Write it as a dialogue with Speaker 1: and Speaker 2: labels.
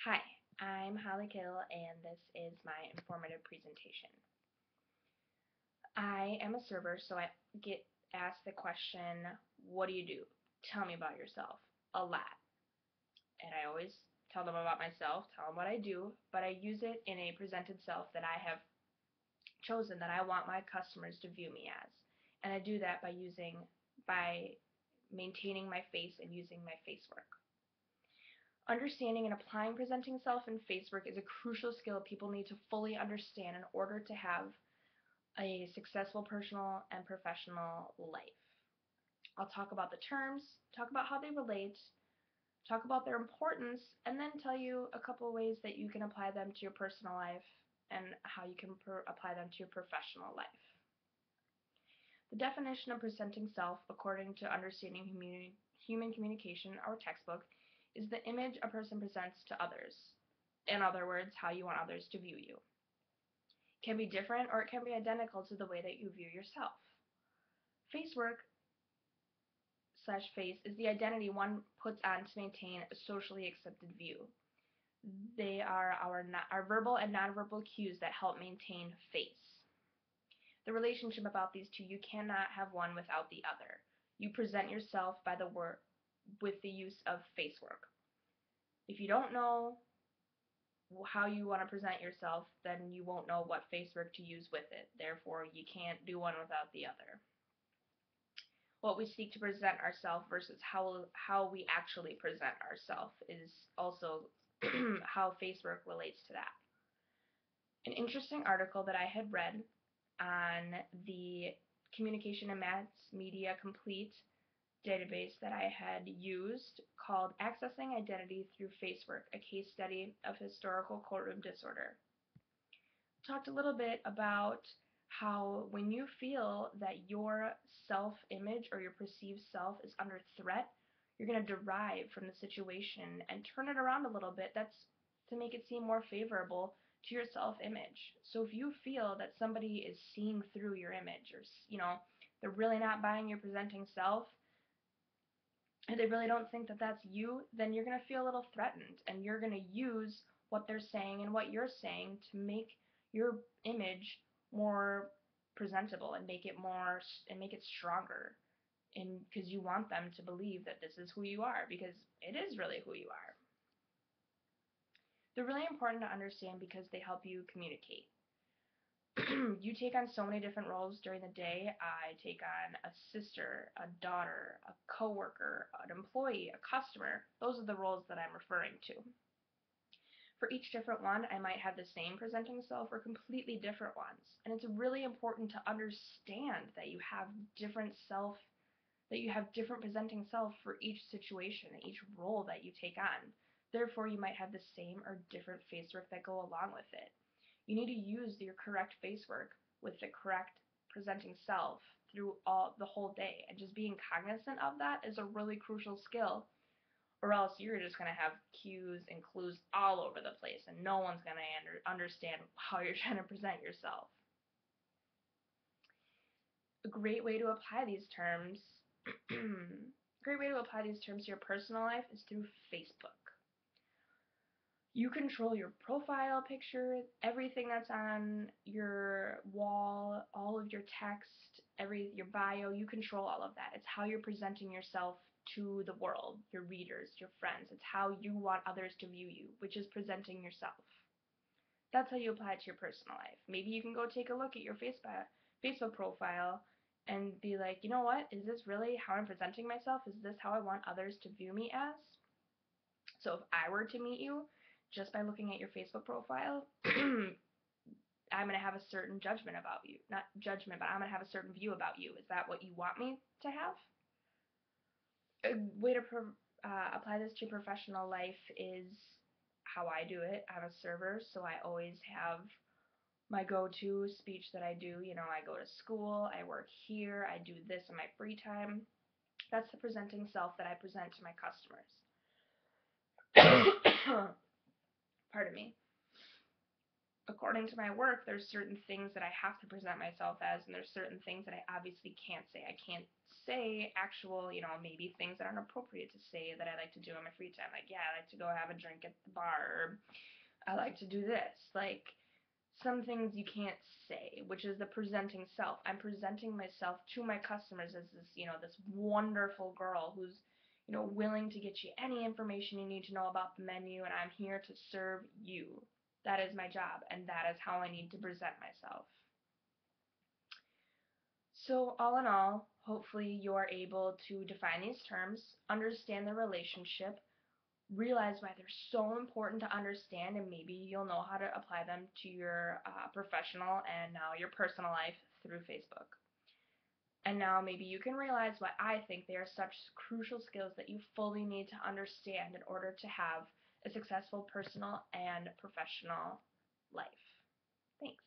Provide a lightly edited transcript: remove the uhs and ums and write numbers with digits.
Speaker 1: Hi, I'm Holly Kittle, and this is my informative presentation. I am a server, so I get asked the question, what do you do? Tell me about yourself, a lot. And I always tell them about myself, tell them what I do, but I use it in a presented self that I have chosen that I want my customers to view me as. And I do that by maintaining my face and using my face work. Understanding and applying presenting self in face work is a crucial skill people need to fully understand in order to have a successful personal and professional life. I'll talk about the terms, talk about how they relate, talk about their importance, and then tell you a couple of ways that you can apply them to your personal life and how you can apply them to your professional life. The definition of presenting self, according to Understanding Human Communication, our textbook, is the image a person presents to others. In other words, how you want others to view you. It can be different or it can be identical to the way that you view yourself. Face work slash face is the identity one puts on to maintain a socially accepted view. They are our verbal and nonverbal cues that help maintain face. The relationship about these two, you cannot have one without the other. You present yourself by the word with the use of face work. If you don't know how you want to present yourself, then you won't know what face work to use with it. Therefore, you can't do one without the other. What we seek to present ourselves versus how we actually present ourselves is also how face work relates to that. An interesting article that I had read on the Communication and Mass Media Complete database that I had used called Accessing Identity Through Facework, a case study of historical courtroom disorder. Talked a little bit about how when you feel that your self-image or your perceived self is under threat, you're going to derive from the situation and turn it around a little bit. That's to make it seem more favorable to your self-image. So if you feel that somebody is seeing through your image, or they're really not buying your presenting self, and they really don't think that that's you, then you're going to feel a little threatened, and you're going to use what they're saying and what you're saying to make your image more presentable and make it stronger, and because you want them to believe that this is who you are, because it is really who you are. They're really important to understand because they help you communicate. You take on so many different roles during the day. I take on a sister, a daughter, a coworker, an employee, a customer. Those are the roles that I'm referring to. For each different one, I might have the same presenting self or completely different ones. And it's really important to understand that you have different presenting self for each situation and each role that you take on. Therefore, you might have the same or different face work that go along with it. You need to use your correct face work with the correct presenting self through the whole day, and just being cognizant of that is a really crucial skill, or else you're just going to have cues and clues all over the place and no one's going to understand how you're trying to present yourself. A great way to apply these terms to your personal life is through Facebook. You control your profile picture, everything that's on your wall, all of your text, your bio, you control all of that. It's how you're presenting yourself to the world, your readers, your friends. It's how you want others to view you, which is presenting yourself. That's how you apply it to your personal life. Maybe you can go take a look at your Facebook profile and be like, you know what, is this really how I'm presenting myself? Is this how I want others to view me as? So if I were to meet you just by looking at your Facebook profile, I'm going to have a certain judgment about you. Not judgment, but I'm going to have a certain view about you. Is that what you want me to have? A way to apply this to professional life is how I do it. I'm a server, so I always have my go-to speech that I do. I go to school, I work here, I do this in my free time. That's the presenting self that I present to my customers. Pardon me. According to my work, there's certain things that I have to present myself as, and there's certain things that I obviously can't say. I can't say actual, maybe things that aren't appropriate to say that I like to do in my free time. Like, yeah, I like to go have a drink at the bar, or I like to do this. Like, some things you can't say, which is the presenting self. I'm presenting myself to my customers as this, this wonderful girl who's, willing to get you any information you need to know about the menu, and I'm here to serve you. That is my job, and that is how I need to present myself. So all in all, hopefully you're able to define these terms, understand the relationship, realize why they're so important to understand, and maybe you'll know how to apply them to your professional and now your personal life through Facebook. And now maybe you can realize why I think they are such crucial skills that you fully need to understand in order to have a successful personal and professional life. Thanks.